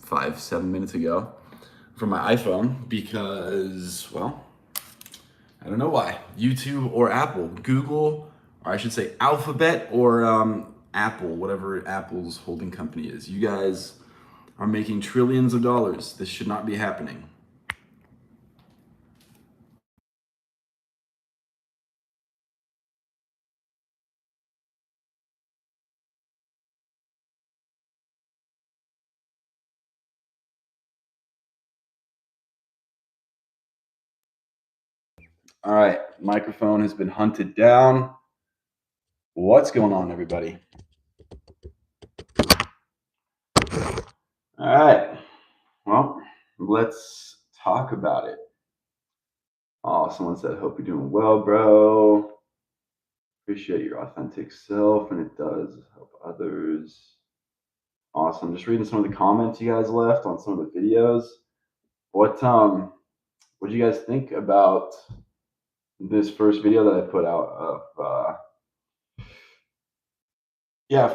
7 minutes ago from my iPhone because, well, I don't know why. YouTube or Apple, Google, or I should say Alphabet or Apple, whatever Apple's holding company is. You guys are making trillions of dollars. This should not be happening. All right, microphone has been hunted down. What's going on, everybody? All right, well, let's talk about it. Oh, someone said, hope you're doing well, bro. Appreciate your authentic self, and it does help others. Awesome. Just reading some of the comments you guys left on some of the videos. What do you guys think about this first video that I put out of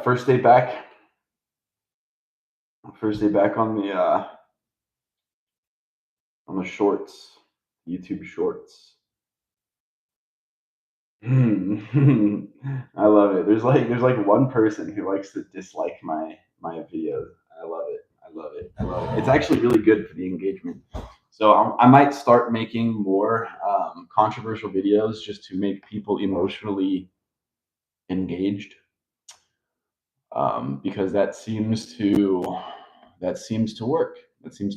first day back on the shorts, YouTube shorts. I love it. There's like one person who likes to dislike my videos. I love it. I love it. I love it. It's actually really good for the engagement. So I might start making more controversial videos just to make people emotionally engaged, because that seems to work. That seems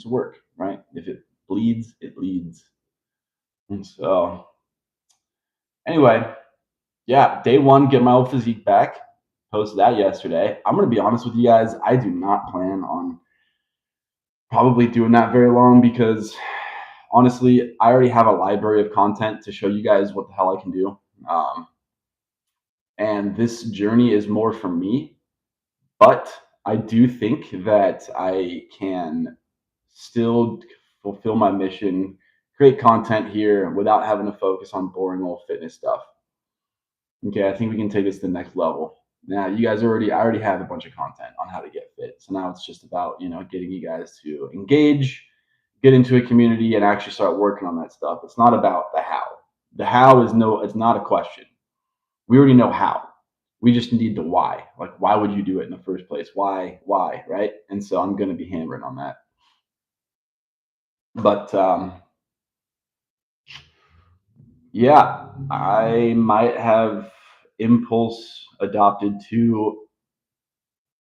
to work, right? If it bleeds, it leads. And so, anyway, yeah, day one, get my old physique back. Posted that yesterday. I'm gonna be honest with you guys. I do not plan on probably doing that very long because honestly, I already have a library of content to show you guys what the hell I can do. And this journey is more for me, but I do think that I can still fulfill my mission, create content here without having to focus on boring old fitness stuff. Okay, I think we can take this to the next level. Now, I already have a bunch of content on how to get fit. So now it's just about, getting you guys to engage, get into a community and actually start working on that stuff. It's not about the how. The how it's not a question. We already know how. We just need the why. Like, why would you do it in the first place? Why, right? And so I'm going to be hammering on that. But yeah, I might have impulse adopted 2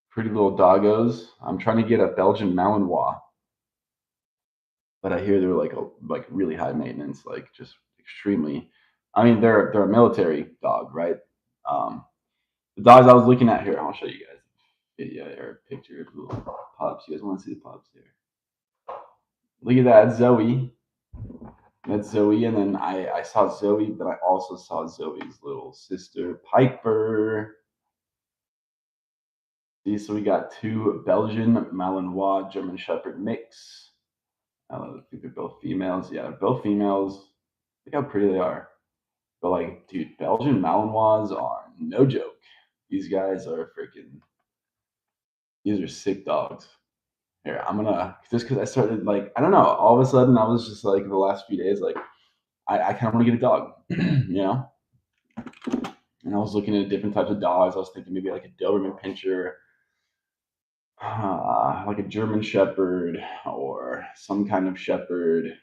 pretty little doggos. I'm trying to get a Belgian Malinois, but I hear they're like really high maintenance, like just extremely. I mean, they're a military dog, right? The dogs I was looking at here, I'll show you guys a video or a picture of little pups. You guys want to see the pups here? Look at that, Zoe. That's Zoe, and then I saw Zoe, but I also saw Zoe's little sister, Piper. See, so we got 2 Belgian Malinois German Shepherd mix. I think they're both females. Yeah, they're both females. Look how pretty they are. But like, dude, Belgian Malinois are no joke. These guys are these are sick dogs. Here, I'm gonna, just because I started, like, I don't know, all of a sudden I was just like, the last few days, like, I kind of want to get a dog, you know? And I was looking at different types of dogs. I was thinking maybe like a Doberman Pinscher, like a German Shepherd, or some kind of Shepherd.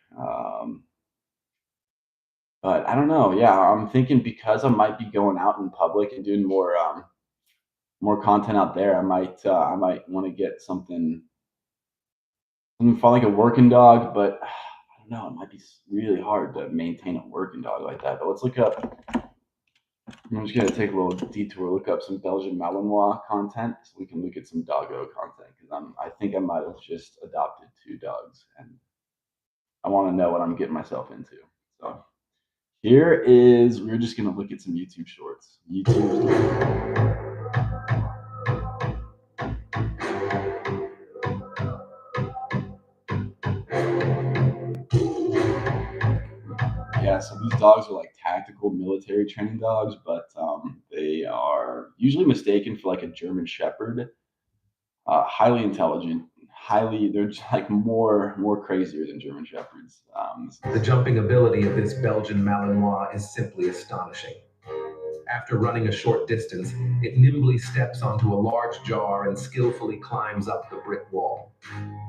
But I don't know. Yeah, I'm thinking because I might be going out in public and doing more content out there. I might want to get something for like a working dog, but I don't know. It might be really hard to maintain a working dog like that. But let's look up. I'm just gonna take a little detour, look up some Belgian Malinois content, so we can look at some doggo content, because I think I might have just adopted 2 dogs, and I want to know what I'm getting myself into. So we're just gonna look at some YouTube shorts. Yeah, so these dogs are like tactical military training dogs, but they are usually mistaken for like a German Shepherd. Highly intelligent, highly, they're just like more crazier than German Shepherds. This The is jumping ability of this Belgian Malinois is simply astonishing. After running a short distance, it nimbly steps onto a large jar and skillfully climbs up the brick wall.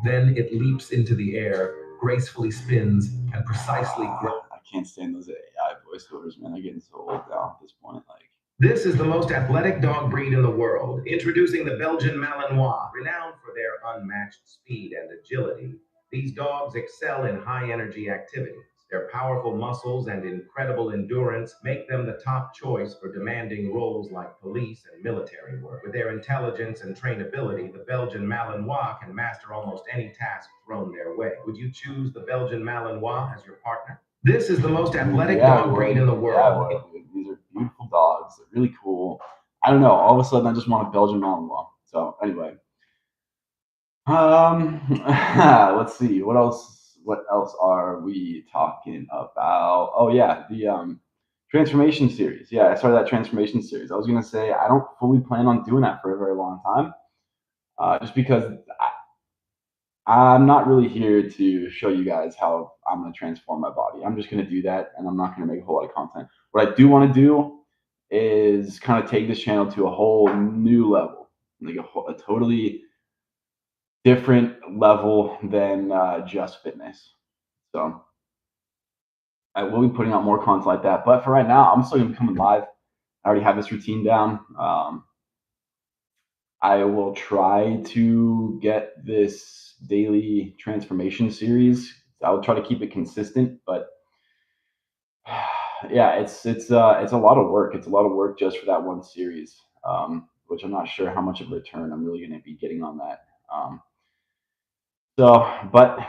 Then it leaps into the air, gracefully spins, and precisely I can't stand those AI voiceovers, man. They're getting so old now at this point. Like, This is the most athletic dog breed in the world, introducing the Belgian Malinois. Renowned for their unmatched speed and agility, these dogs excel in high energy activities. Their powerful muscles and incredible endurance make them the top choice for demanding roles like police and military work. With their intelligence and trainability, the Belgian Malinois can master almost any task thrown their way. Would you choose the Belgian Malinois as your partner? This is the most athletic yeah, I dog breed would. in the Yeah, I world. would. Dude. These are beautiful dogs. They're really cool. I don't know. All of a sudden, I just want a Belgian Malinois. So anyway, let's see. What else? What else are we talking about? Oh yeah, the transformation series. Yeah, I started that transformation series. I was gonna say I don't fully plan on doing that for a very long time, just because I'm not really here to show you guys how I'm going to transform my body. I'm just going to do that, and I'm not going to make a whole lot of content. What I do want to do is kind of take this channel to a whole new level, like a totally different level than just fitness. So I will be putting out more content like that. But for right now, I'm still going to be coming live. I already have this routine down. I will try to get this daily transformation series. I'll try to keep it consistent, but yeah, it's a lot of work. It's a lot of work just for that one series, which I'm not sure how much of a return I'm really going to be getting on that. But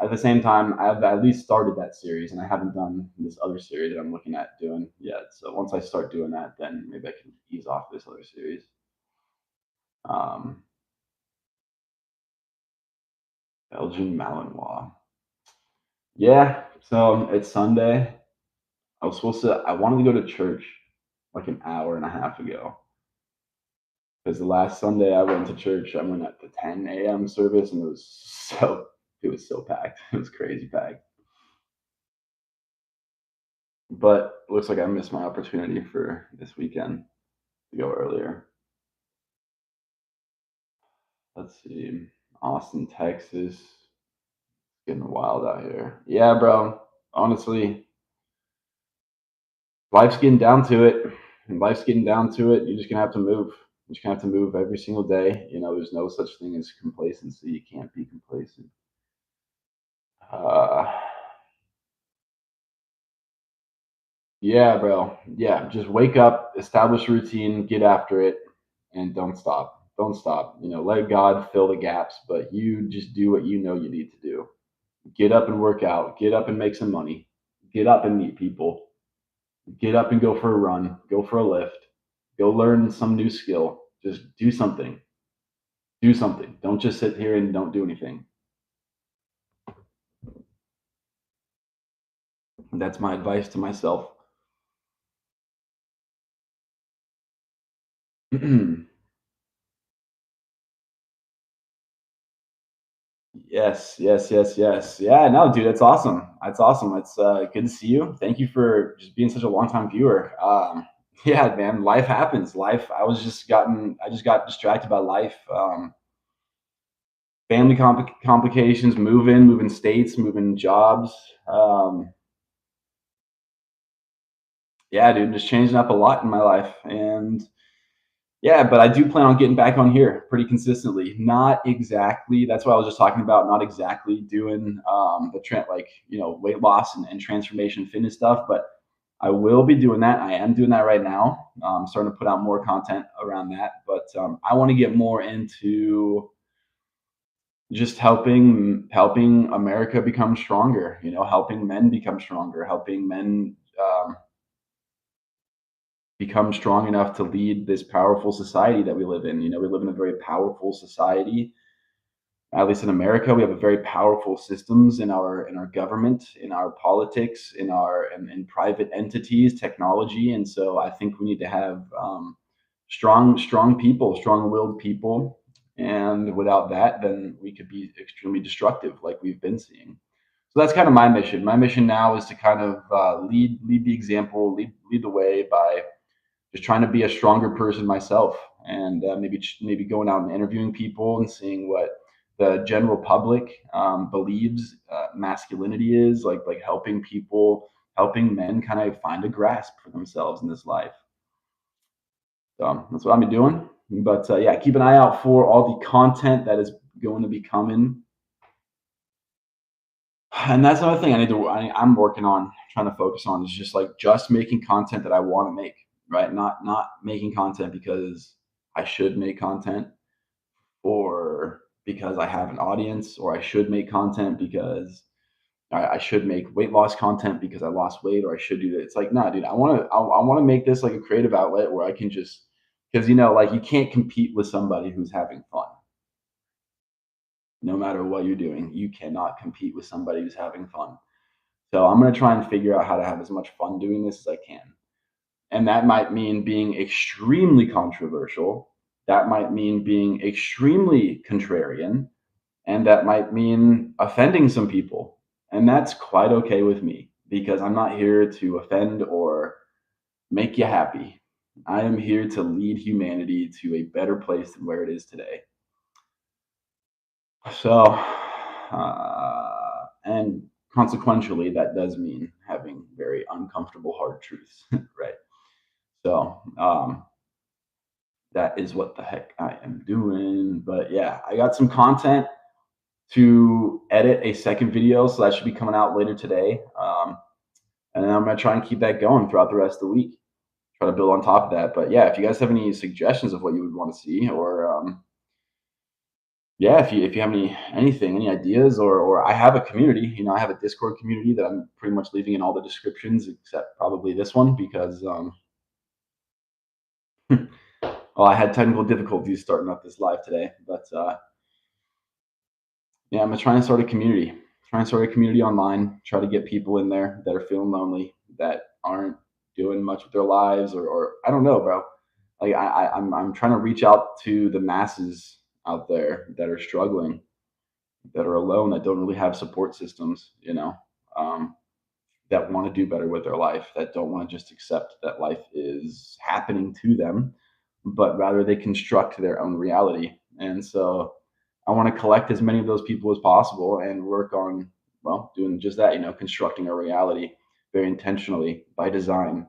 at the same time, I've at least started that series, and I haven't done this other series that I'm looking at doing yet. So once I start doing that, then maybe I can ease off this other series. Um, Belgian Malinois. Yeah, so it's Sunday. I wanted to go to church like an hour and a half ago because the last Sunday I went to church, I went at the 10 a.m. service and it was so packed. It was crazy packed. But it looks like I missed my opportunity for this weekend to go earlier. Let's see. Austin, Texas. Getting wild out here. Yeah, bro. Honestly, life's getting down to it. And life's getting down to it. You're just gonna have to move. You're just gonna have to move every single day. You know, there's no such thing as complacency. You can't be complacent. Uh, yeah, bro. Yeah, just wake up, establish a routine, get after it, and don't stop. Don't stop. You know, let God fill the gaps, but you just do what you know you need to do. Get up and work out. Get up and make some money. Get up and meet people. Get up and go for a run. Go for a lift. Go learn some new skill. Just do something. Do something. Don't just sit here and don't do anything. That's my advice to myself. Yes, yes, yes, yes. Yeah, no, dude, that's awesome. That's awesome. It's good to see you. Thank you for just being such a long time viewer. Yeah, man, life happens. Life. I just got distracted by life. Family complications, moving states, moving jobs. Um, yeah, dude, just changing up a lot in my life, and yeah, but I do plan on getting back on here pretty consistently. Not exactly. That's what I was just talking about. Not exactly doing the trend, like weight loss and transformation fitness stuff, but I will be doing that. I am doing that right now. I'm starting to put out more content around that, but I want to get more into just helping America become stronger. You know, helping men become stronger, helping men become strong enough to lead this powerful society that we live in. You know, we live in a very powerful society. At least in America, we have a very powerful systems in our government, in our politics, in private entities, technology, and so I think we need to have strong people, strong-willed people, And without that, then we could be extremely destructive, like we've been seeing. So that's kind of my mission. My mission now is to kind of lead the example, lead the way by just trying to be a stronger person myself, and maybe going out and interviewing people and seeing what the general public believes masculinity is, like helping people, helping men kind of find a grasp for themselves in this life. So that's what I've been doing. But yeah, keep an eye out for all the content that is going to be coming. And that's another thing I'm working on, trying to focus on, is just making content that I want to make, right? Not making content because I should make content, or because I have an audience, or I should make content because I should make weight loss content because I lost weight, or I should do that. It's like, nah, dude, I want to make this like a creative outlet where I can just, because like you can't compete with somebody who's having fun. No matter what you're doing, you cannot compete with somebody who's having fun. So I'm going to try and figure out how to have as much fun doing this as I can. And that might mean being extremely controversial. That might mean being extremely contrarian. And that might mean offending some people. And that's quite okay with me, because I'm not here to offend or make you happy. I am here to lead humanity to a better place than where it is today. So, and consequentially, that does mean having very uncomfortable, hard truths, right? So, that is what the heck I am doing. But yeah, I got some content to edit a second video, so that should be coming out later today. And then I'm gonna try and keep that going throughout the rest of the week. Try to build on top of that. But yeah, if you guys have any suggestions of what you would want to see, or yeah, if you have any ideas, or I have a community, I have a Discord community that I'm pretty much leaving in all the descriptions except probably this one, because well, I had technical difficulties starting up this live today. But yeah, I'm gonna try and start a community. Try and start a community online. Try to get people in there that are feeling lonely, that aren't doing much with their lives, or I don't know, bro. Like I'm trying to reach out to the masses out there that are struggling, that are alone, that don't really have support systems, um, that want to do better with their life, that don't want to just accept that life is happening to them, but rather they construct their own reality. And so I want to collect as many of those people as possible and work on, well, doing just that, constructing a reality very intentionally by design.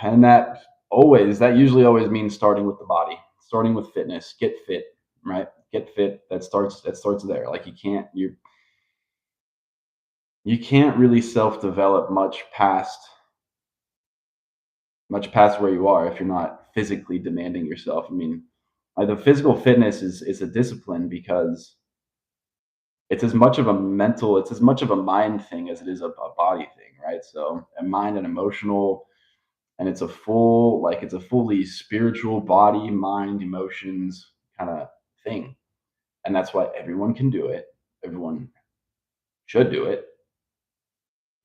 And that usually always means starting with the body, starting with fitness. Get fit, right? Get fit. That starts there. Like you can't really self-develop much past where you are if you're not physically demanding yourself. I mean, the physical fitness is a discipline, because it's as much of a mind thing as it is a body thing, right? So a mind and emotional, and it's a fully spiritual body, mind, emotions kind of thing. And that's why everyone can do it. Everyone should do it.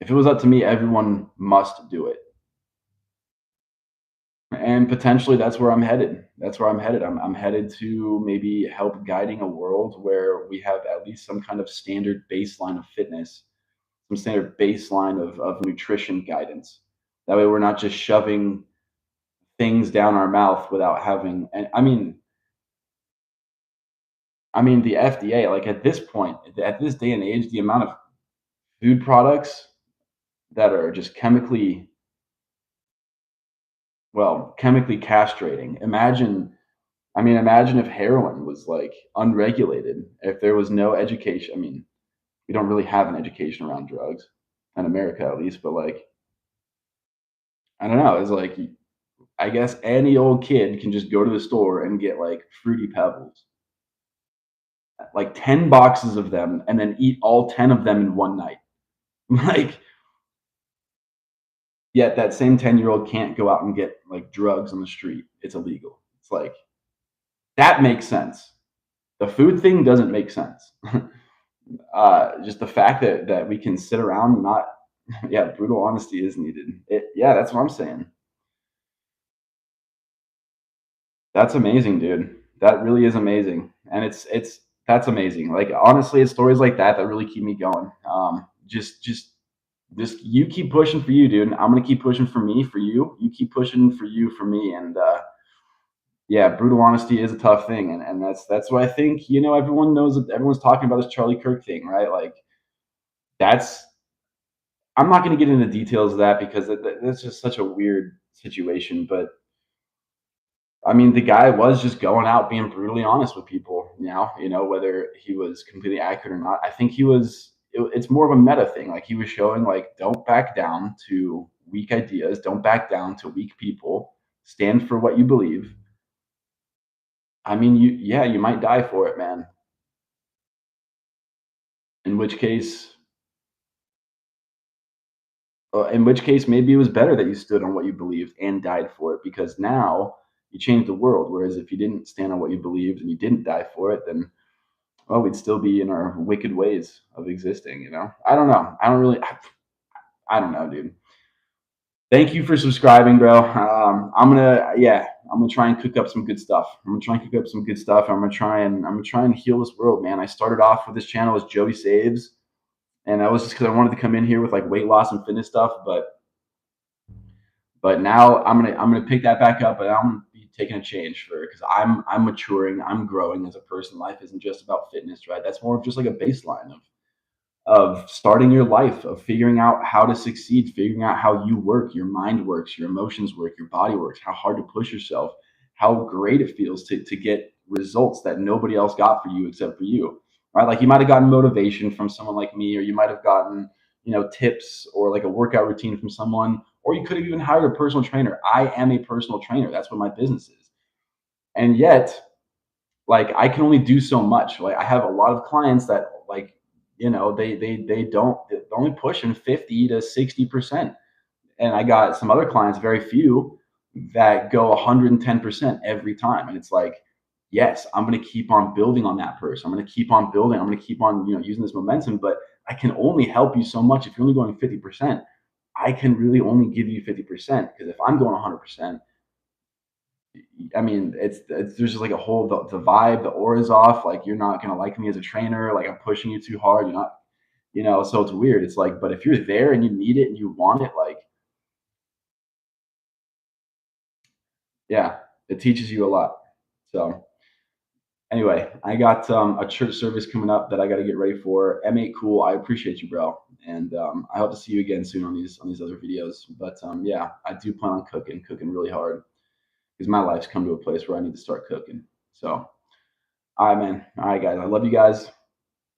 If it was up to me, everyone must do it. And potentially that's where I'm headed. I'm headed to maybe help guiding a world where we have at least some kind of standard baseline of fitness, some standard baseline of nutrition guidance. That way we're not just shoving things down our mouth without having, and I mean the FDA, like at this point, at this day and age, the amount of food products that are just chemically castrating. Imagine if heroin was like unregulated, if there was no education. I mean, we don't really have an education around drugs in America, at least, but like, I don't know. It's like, I guess any old kid can just go to the store and get like fruity pebbles, like 10 boxes of them, and then eat all 10 of them in one night. Like, yet that same 10-year-old can't go out and get like drugs on the street. It's illegal. It's like, that makes sense. The food thing doesn't make sense. Just the fact that we can sit around and not, yeah, brutal honesty is needed. Yeah, that's what I'm saying. That's amazing, dude. That really is amazing, and it's that's amazing. Like honestly, it's stories like that that really keep me going. Just you keep pushing for you, dude. I'm gonna keep pushing for me, for you. You keep pushing for you, for me, and yeah, brutal honesty is a tough thing, and that's what I think. You know, everyone knows that everyone's talking about this Charlie Kirk thing, right? Like that's I'm not going to get into details of that because that's just such a weird situation. But I mean, the guy was just going out being brutally honest with people. Whether he was completely accurate or not. I think he was. It's more of a meta thing. Like he was showing, like, don't back down to weak ideas. Don't back down to weak people. Stand for what you believe. I mean, you might die for it, man. In which case, maybe it was better that you stood on what you believed and died for it because now you changed the world. Whereas if you didn't stand on what you believed and you didn't die for it, then well, we'd still be in our wicked ways of existing. I don't know. I don't know, dude. Thank you for subscribing, bro. I'm gonna try and cook up some good stuff. I'm gonna try and cook up some good stuff. I'm gonna try and heal this world, man. I started off with this channel as Joey Saves, and that was just because I wanted to come in here with like weight loss and fitness stuff, but now I'm gonna pick that back up, and I'm gonna be taking a change for because I'm maturing, I'm growing as a person. Life isn't just about fitness, right? That's more of just like a baseline of starting your life, of figuring out how to succeed, figuring out how you work, your mind works, your emotions work, your body works, how hard to push yourself, how great it feels to get results that nobody else got for you except for you. Right? Like you might have gotten motivation from someone like me, or you might have gotten, tips or like a workout routine from someone, or you could have even hired a personal trainer. I am a personal trainer. That's what my business is. And yet, like I can only do so much. Like I have a lot of clients that like, they're only pushing 50 to 60%. And I got some other clients, very few, that go 110% every time. And it's like, yes, I'm going to keep on building on that person. I'm going to keep on building. I'm going to keep on, using this momentum, but I can only help you so much. If you're only going 50%, I can really only give you 50%, because if I'm going 100%, I mean, there's just like a whole the vibe, the aura is off. Like you're not gonna like me as a trainer. Like I'm pushing you too hard. You're not, So it's weird. It's like, but if you're there and you need it and you want it, like, yeah, it teaches you a lot. So anyway, I got a church service coming up that I got to get ready for. M8 cool. I appreciate you, bro, and I hope to see you again soon on these other videos. But yeah, I do plan on cooking really hard because my life's come to a place where I need to start cooking. So, all right, man. All right, guys. I love you guys.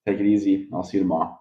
Take it easy. I'll see you tomorrow.